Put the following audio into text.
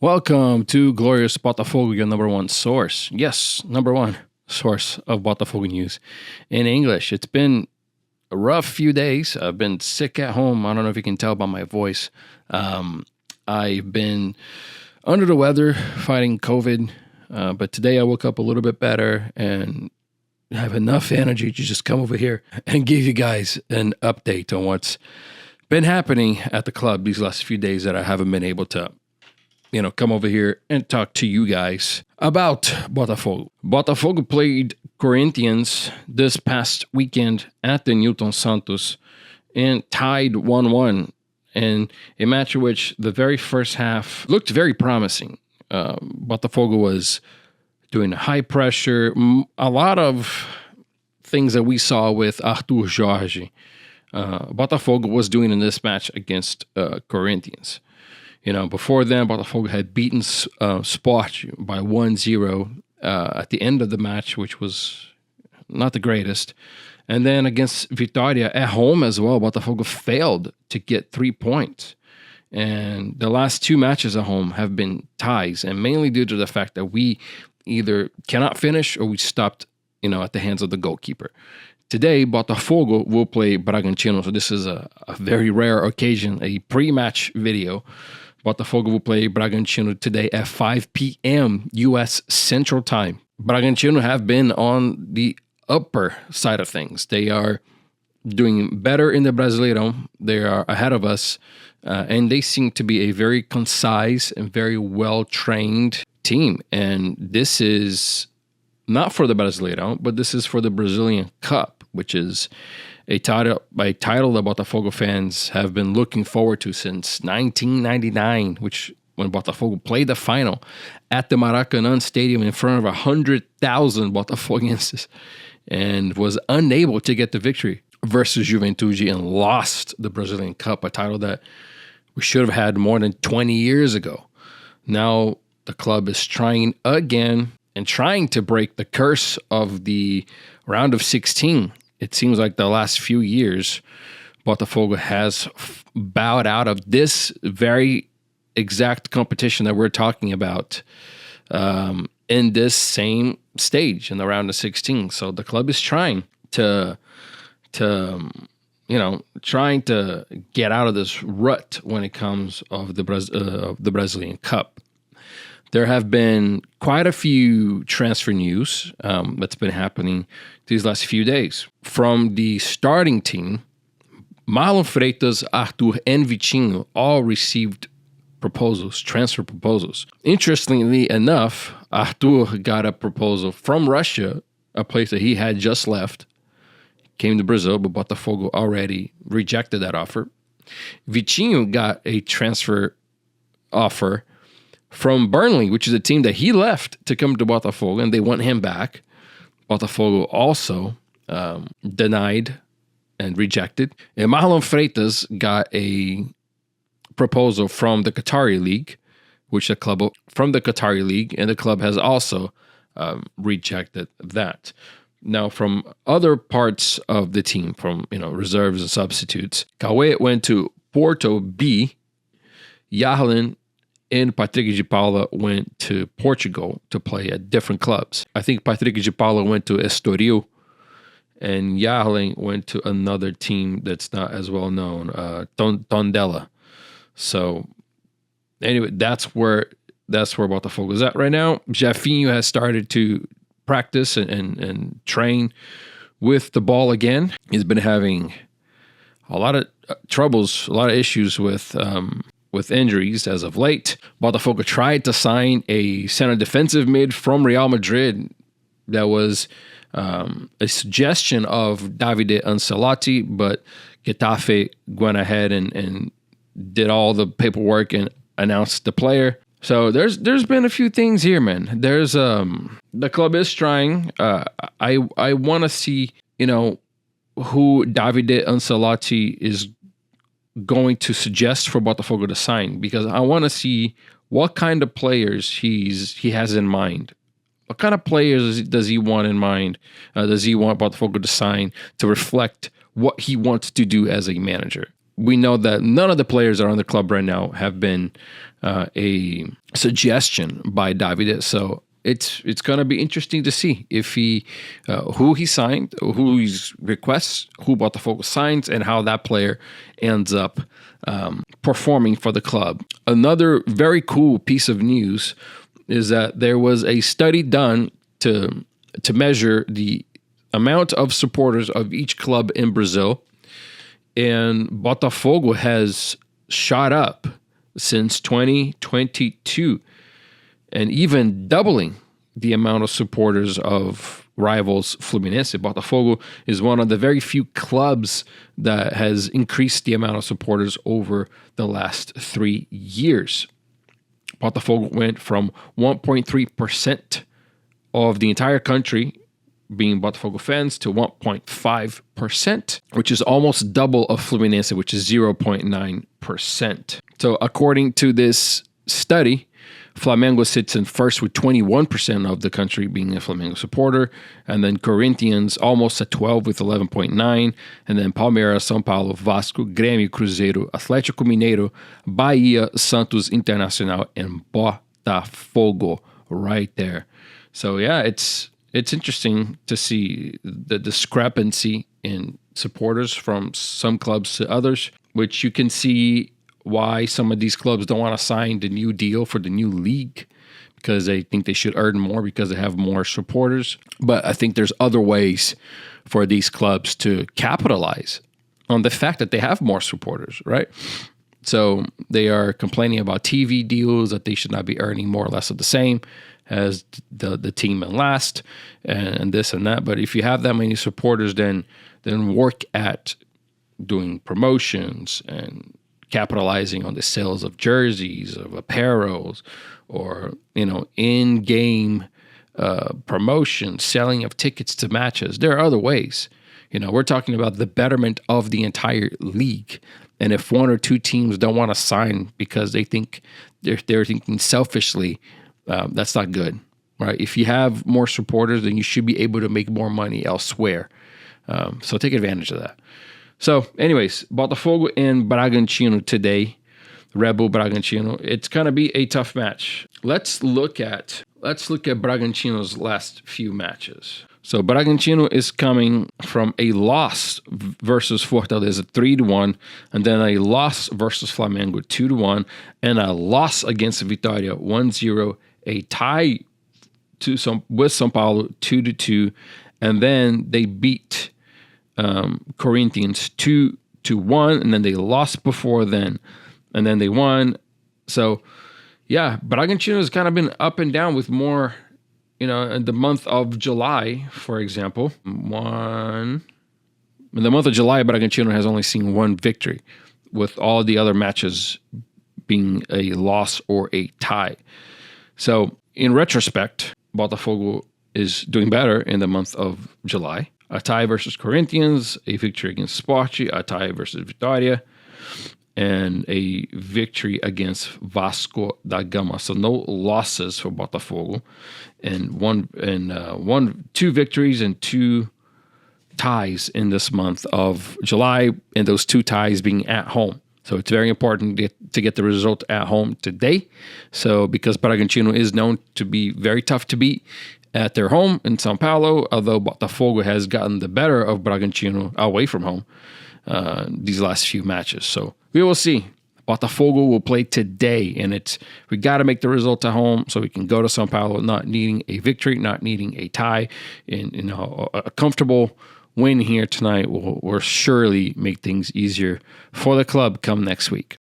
Welcome to Glorious Botafogo, your number one source. Yes, number one source of Botafogo news in English. It's been a rough few days. I've been sick at home. I don't know if you can tell by my voice. I've been under the weather fighting COVID, but today I woke up a little bit better and have enough energy to just come over here and give you guys an update on what's been happening at the club these last few days that I haven't been able to come over here and talk to you guys about Botafogo. Botafogo played Corinthians this past weekend at the Newton Santos and tied 1-1 in a match in which the very first half looked very promising. Botafogo was doing high pressure, a lot of things that we saw with Arthur Jorge. Botafogo was doing in this match against Corinthians. Before then, Botafogo had beaten Sport by 1-0 at the end of the match, which was not the greatest. And then against Vitória at home as well, Botafogo failed to get 3 points. And the last two matches at home have been ties, and mainly due to the fact that we either cannot finish or we stopped, at the hands of the goalkeeper. Today, Botafogo will play Bragantino, so this is a very rare occasion, a pre-match video. Botafogo will play Bragantino today at 5 p.m. U.S. Central Time. Bragantino have been on the upper side of things. They are doing better in the Brasileirão. They are ahead of us, and they seem to be a very concise and very well-trained team. And this is not for the Brasileirão, but this is for the Brazilian Cup, which is a title that Botafogo fans have been looking forward to since 1999, which when Botafogo played the final at the Maracanã Stadium in front of 100,000 Botafogians and was unable to get the victory versus Juventude and lost the Brazilian Cup, a title that we should have had more than 20 years ago. Now the club is trying again and trying to break the curse of the round of 16. It seems like the last few years, Botafogo has bowed out of this very exact competition that we're talking about in this same stage in the round of 16. So the club is trying to get out of this rut when it comes of the Brazilian Cup. There have been quite a few transfer news that's been happening these last few days. From the starting team, Marlon Freitas, Arthur, and Vitinho all received transfer proposals. Interestingly enough, Arthur got a proposal from Russia, a place that he had just left, came to Brazil, but Botafogo already rejected that offer. Vitinho got a transfer offer from Burnley, which is a team that he left to come to Botafogo, and they want him back. Botafogo also denied and rejected. And Marlon Freitas got a proposal from the Qatari League, and the club has also rejected that. Now, from other parts of the team, from reserves and substitutes, Cauê went to Porto B, Yarlin and Patrick de Paula went to Portugal to play at different clubs. I think Patrick de Paula went to Estoril, and Yarling went to another team that's not as well known, Tondela. So, anyway, that's where Botafogo is at right now. Jefinho has started to practice and train with the ball again. He's been having a lot of troubles, a lot of issues with injuries as of late. Botafogo tried to sign a center defensive mid from Real Madrid. That was a suggestion of Davide Ancelotti, but Getafe went ahead and did all the paperwork and announced the player. So there's been a few things here, man. There's the club is trying. I want to see who Davide Ancelotti is going to suggest for Botafogo to sign, because I want to see what kind of players he has in mind. What kind of players does he want in mind? Does he want Botafogo to sign to reflect what he wants to do as a manager? we know that none of the players that are on the club right now have been a suggestion by Davide. So it's going to be interesting to see if who he signed, who he requests, who Botafogo signs, and how that player ends up performing for the club. Another very cool piece of news is that there was a study done to measure the amount of supporters of each club in Brazil, and Botafogo has shot up since 2022, and even doubling the amount of supporters of rivals Fluminense. Botafogo is one of the very few clubs that has increased the amount of supporters over the last 3 years. Botafogo went from 1.3% of the entire country being Botafogo fans to 1.5%, which is almost double of Fluminense, which is 0.9%. So according to this study, Flamengo sits in first with 21% of the country being a Flamengo supporter, and then Corinthians almost at 12 with 11.9, and then Palmeiras, São Paulo, Vasco, Grêmio, Cruzeiro, Atlético Mineiro, Bahia, Santos Internacional, and Botafogo right there. So yeah, it's interesting to see the discrepancy in supporters from some clubs to others, which you can see why some of these clubs don't want to sign the new deal for the new league, because they think they should earn more because they have more supporters. But I think there's other ways for these clubs to capitalize on the fact that they have more supporters, right? So they are complaining about TV deals, that they should not be earning more or less of the same as the team in last, and this and that. But if you have that many supporters, then work at doing promotions and capitalizing on the sales of jerseys, of apparels, or in-game promotion, selling of tickets to matches. There are other ways. We're talking about the betterment of the entire league. And if one or two teams don't want to sign because they think they're thinking selfishly, that's not good, right? If you have more supporters, then you should be able to make more money elsewhere. So take advantage of that. So anyways, Botafogo and Bragantino today, Red Bull Bragantino. It's going to be a tough match. Let's look at Bragantino's last few matches. So Bragantino is coming from a loss versus Fortaleza 3-1, and then a loss versus Flamengo 2-1, and a loss against Vitória 1-0, a tie with São Paulo 2-2, and then they beat Corinthians 2-1, and then they lost before then, and then they won. So yeah, Bragantino has kind of been up and down with more. In the month of July, for example, in the month of July, Bragantino has only seen one victory, with all the other matches being a loss or a tie. So in retrospect, Botafogo is doing better in the month of July. A tie versus Corinthians, a victory against Sporting, a tie versus Vitória, and a victory against Vasco da Gama. So no losses for Botafogo, and two victories and two ties in this month of July, and those two ties being at home. So it's very important to get the result at home today. So because Bragantino is known to be very tough to beat at their home in São Paulo, although Botafogo has gotten the better of Bragantino away from home these last few matches. So we will see. Botafogo will play today, and we got to make the result at home so we can go to São Paulo not needing a victory, not needing a tie. And a comfortable win here tonight will surely make things easier for the club come next week.